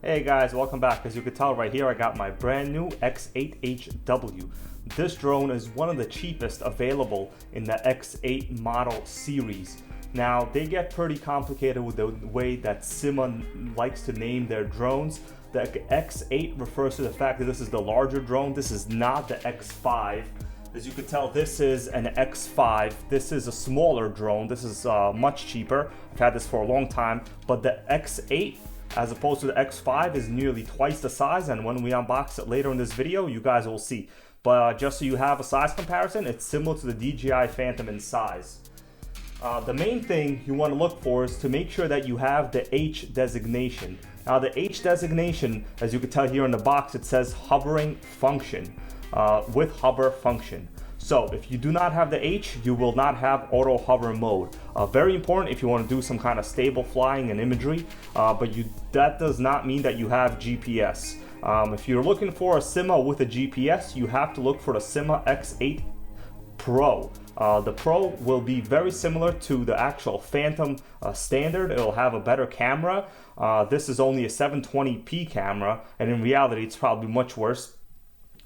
Hey guys, welcome back. As you can tell right here, I got my brand new X8HW. This drone is one of the cheapest available in the X8 model series. Now, they get pretty complicated with the way that Syma likes to name their drones. The X8 refers to the fact that this is the larger drone. This is not the X5. As you can tell, this is an X5. This is a smaller drone. This is much cheaper. I've had this for a long time, but the X8 as opposed to the X5 is nearly twice the size, and when we unbox it later in this video, you guys will see. But just so you have a size comparison, it's similar to the DJI Phantom in size. The main thing you want to look for is to make sure that you have the H designation. Now the H designation, as you can tell here in the box, it says hovering function, with hover function. So if you do not have the H, you will not have auto hover mode. Very important if you want to do some kind of stable flying and imagery, but that does not mean that you have GPS. If you're looking for a Syma with a GPS, you have to look for the Syma X8 Pro. The Pro will be very similar to the actual Phantom standard. It'll have a better camera. This is only a 720p camera, and in reality it's probably much worse.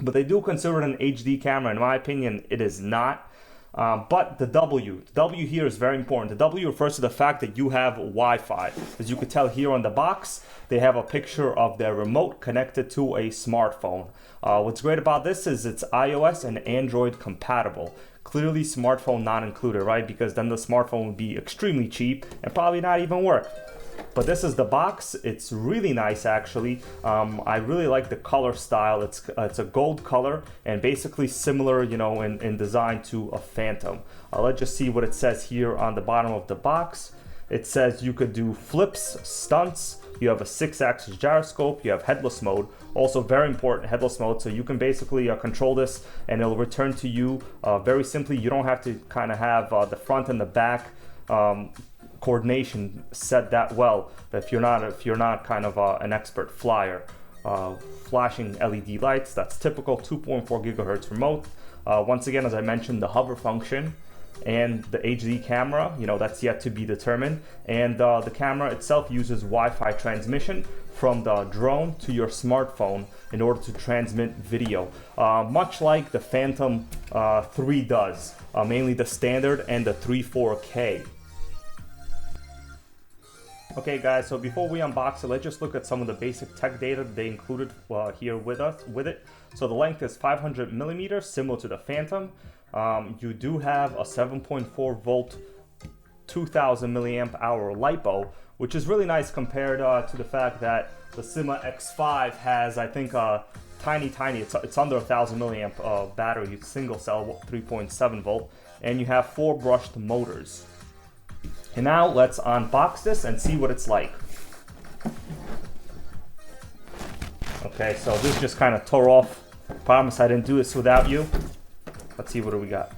But they do consider it an HD camera. In my opinion, it is not. But the W here is very important. The W refers to the fact that you have Wi-Fi. As you can tell here on the box, they have a picture of their remote connected to a smartphone. What's great about this is it's iOS and Android compatible. Clearly smartphone not included, right? Because then the smartphone would be extremely cheap and probably not even work. But this is the box. It's really nice, actually. I really like the color style. It's a gold color and basically similar, you know, in design to a Phantom. Let's just see what it says here on the bottom of the box. It says you could do flips, stunts. You have a 6-axis gyroscope. You have headless mode. Also very important, headless mode. So you can basically control this and it'll return to you very simply. You don't have to kind of have the front and the back coordination set that well that if you're not kind of an expert flyer. Flashing LED lights, that's typical 2.4 gigahertz remote. Once again, as I mentioned, the hover function and the HD camera, you know, that's yet to be determined. And the camera itself uses Wi-Fi transmission from the drone to your smartphone in order to transmit video, much like the Phantom 3 does, mainly the standard and the 3.4K. Okay guys, so before we unbox it, let's just look at some of the basic tech data they included here with it. So the length is 500 millimeters, similar to the Phantom. You do have a 7.4 volt, 2000 milliamp hour LiPo, which is really nice compared to the fact that the Syma X5 has, I think, tiny, it's under 1000 milliamp battery, single cell, 3.7 volt, and you have 4 brushed motors. And now let's unbox this and see what it's like. Okay, so this just kind of tore off. Promise I didn't do this without you. Let's see, what do we got?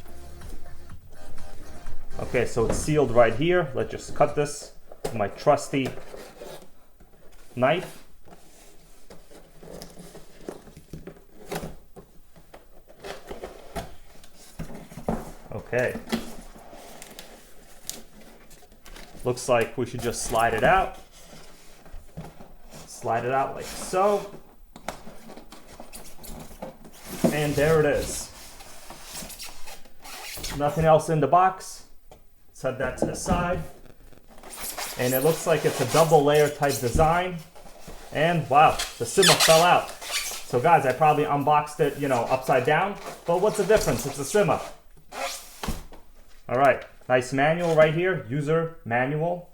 Okay, so it's sealed right here. Let's just cut this with my trusty knife. Okay. Looks like we should just slide it out. Slide it out like so. And there it is. Nothing else in the box. Set that to the side. And it looks like it's a double layer type design. And wow, the Syma fell out. So guys, I probably unboxed it, you know, upside down. But what's the difference? It's a Syma. All right. Nice manual right here, user manual.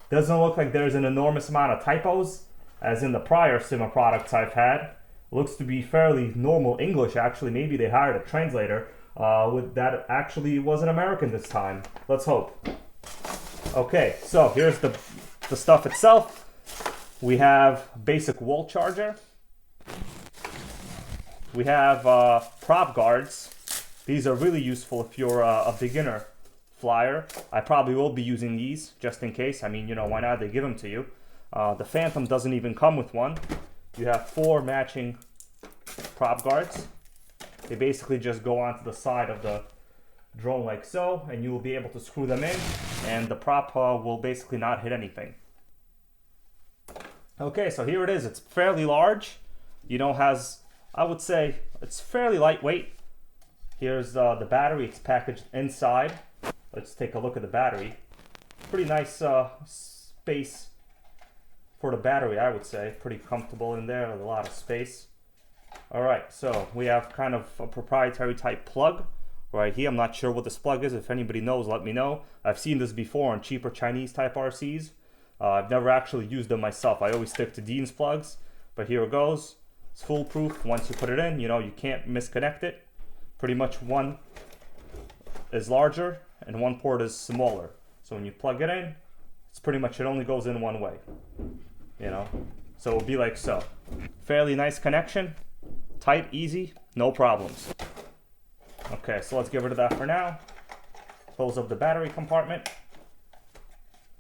Doesn't look like there's an enormous amount of typos, as in the prior Syma products I've had. Looks to be fairly normal English, actually. Maybe they hired a translator that actually was an American this time. Let's hope. Okay, so here's the stuff itself. We have basic wall charger. We have prop guards. These are really useful if you're a beginner flyer. I probably will be using these just in case. I mean, you know, why not? They give them to you. The Phantom doesn't even come with one. You have 4 matching prop guards. They basically just go onto the side of the drone like so, and you will be able to screw them in, and the prop will basically not hit anything. Okay, so here it is. It's fairly large. Has, I would say, it's fairly lightweight. Here's the battery. It's packaged inside. Let's take a look at the battery. Pretty nice space for the battery, I would say. Pretty comfortable in there, with a lot of space. All right, so we have kind of a proprietary type plug right here. I'm not sure what this plug is. If anybody knows, let me know. I've seen this before on cheaper Chinese type RCs. I've never actually used them myself. I always stick to Dean's plugs, but here it goes. It's foolproof. Once you put it in, you can't misconnect it. Pretty much one is larger and one port is smaller. So when you plug it in, it's pretty much, it only goes in one way, So it'll be like so. Fairly nice connection, tight, easy, no problems. Okay, so let's get rid of that for now. Close up the battery compartment.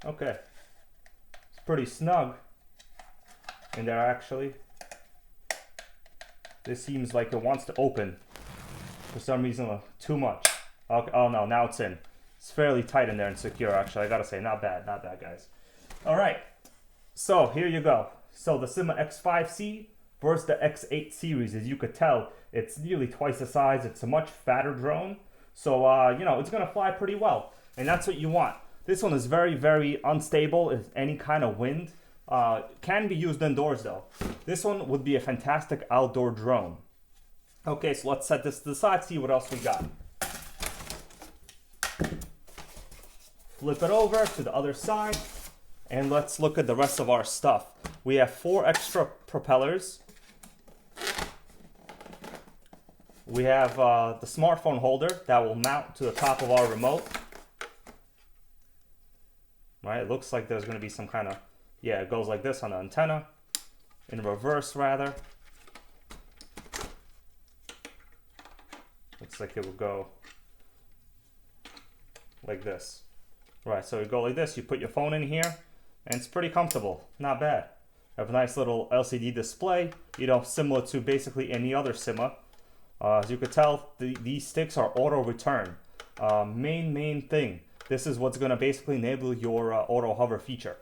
Okay. Pretty snug in there actually. This seems like it wants to open for some reason too much. Okay, oh no, now it's in. It's fairly tight in there and secure actually. I gotta say, not bad guys. All right, so here you go. So the Syma X5C versus the X8 series. As you could tell, it's nearly twice the size. It's a much fatter drone. So it's gonna fly pretty well, and that's what you want. This one is very, very unstable if any kind of wind. Can be used indoors though. This one would be a fantastic outdoor drone. Okay, so let's set this to the side, see what else we got. Flip it over to the other side, and let's look at the rest of our stuff. We have 4 extra propellers. We have the smartphone holder that will mount to the top of our remote. Right, it looks like there's going to be some kind of, yeah, it goes like this on the antenna, in reverse rather. Looks like it will go like this. Right, so you go like this, you put your phone in here, and it's pretty comfortable, not bad. Have a nice little LCD display, similar to basically any other Syma. As you could tell, these sticks are auto return. Main thing. This is what's going to basically enable your auto hover feature.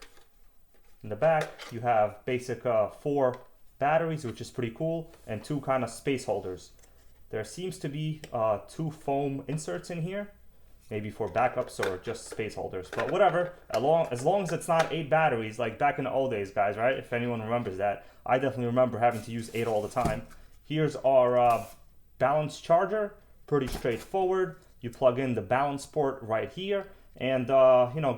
In the back, you have basic 4 batteries, which is pretty cool, and 2 kind of space holders. There seems to be 2 foam inserts in here, maybe for backups or just space holders, but whatever. As long as it's not 8 batteries like back in the old days, guys, right? If anyone remembers that. I definitely remember having to use 8 all the time. Here's our balance charger, pretty straightforward. You plug in the balance port right here, and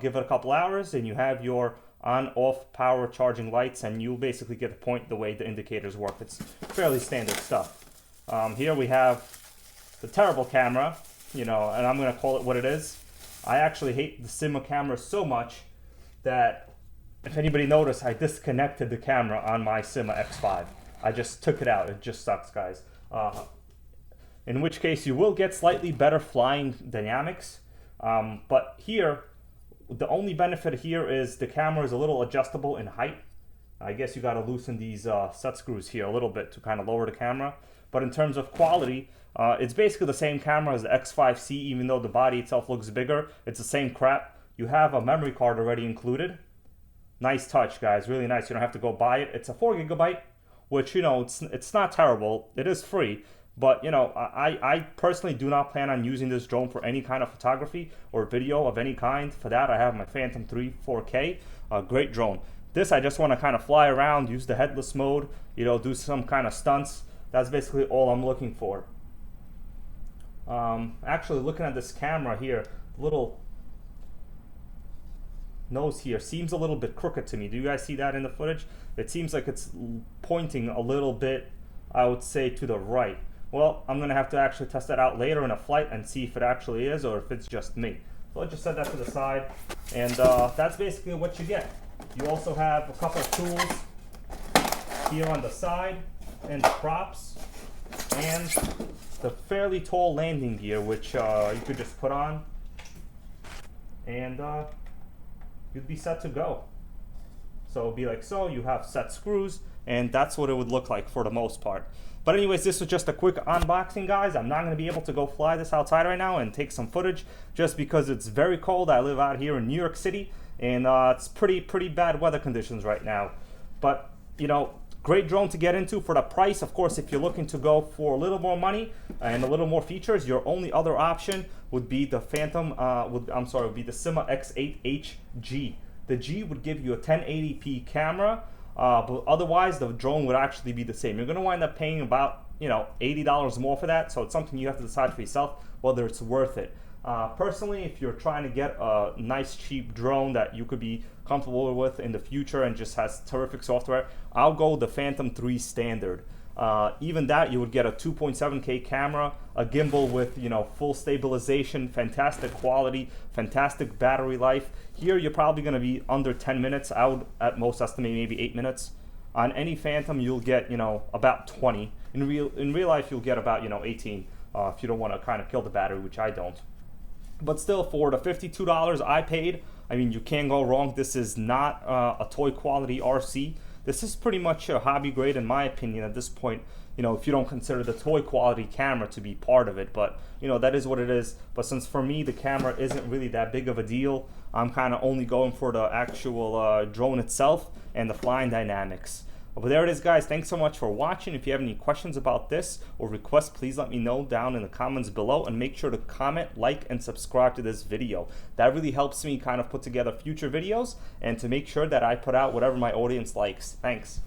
give it a couple hours, and you have your on-off power charging lights, and you basically get the point the way the indicators work. It's fairly standard stuff. Here we have the terrible camera, and I'm gonna call it what it is. I actually hate the Syma camera so much that, if anybody noticed, I disconnected the camera on my Syma X5. I just took it out. It just sucks, guys. In which case you will get slightly better flying dynamics. But here, the only benefit here is the camera is a little adjustable in height. I guess you got to loosen these set screws here a little bit to kind of lower the camera. But in terms of quality, it's basically the same camera as the X5C, even though the body itself looks bigger. It's the same crap. You have a memory card already included. Nice touch, guys. Really nice. You don't have to go buy it. It's a 4 GB, which, it's not terrible. It is free. But, I personally do not plan on using this drone for any kind of photography or video of any kind. For that, I have my Phantom 3 4K, a great drone. This, I just want to kind of fly around, use the headless mode, do some kind of stunts. That's basically all I'm looking for. Actually, looking at this camera here, little nose here seems a little bit crooked to me. Do you guys see that in the footage? It seems like it's pointing a little bit, I would say, to the right. Well, I'm going to have to actually test that out later in a flight and see if it actually is or if it's just me. So let's just set that to the side, and that's basically what you get. You also have a couple of tools here on the side, and the props, and the fairly tall landing gear, which you could just put on, and you'd be set to go. So it'll be like so, you have set screws, and that's what it would look like for the most part. But anyways, this was just a quick unboxing, guys. I'm not going to be able to go fly this outside right now and take some footage just because it's very cold. I live out here in New York City, and it's pretty bad weather conditions right now. But you know, great drone to get into for the price. Of course, if you're looking to go for a little more money and a little more features, your only other option would be the would be the Syma X8HW. The G would give you a 1080p camera, but otherwise the drone would actually be the same. You're gonna wind up paying about, you know, $80 more for that, so it's something you have to decide for yourself whether it's worth it. Personally, if you're trying to get a nice cheap drone that you could be comfortable with in the future and just has terrific software, I'll go the Phantom 3 standard. Even that, you would get a 2.7K camera, a gimbal with, you know, full stabilization, fantastic quality, fantastic battery life. Here you're probably going to be under 10 minutes. I would at most estimate maybe 8 minutes. On any Phantom you'll get, you know, about 20. In real life you'll get about, you know, 18 if you don't want to kind of kill the battery, which I don't. But still, for the $52 I paid, I mean, you can't go wrong. This is not a toy quality RC. This is pretty much a hobby grade in my opinion at this point, you know, if you don't consider the toy quality camera to be part of it. But, you know, that is what it is. But since for me the camera isn't really that big of a deal, I'm kind of only going for the actual drone itself and the flying dynamics. But there it is, guys. Thanks so much for watching. If you have any questions about this or requests, please let me know down in the comments below, and make sure to comment, like, and subscribe to this video. That really helps me kind of put together future videos and to make sure that I put out whatever my audience likes. Thanks.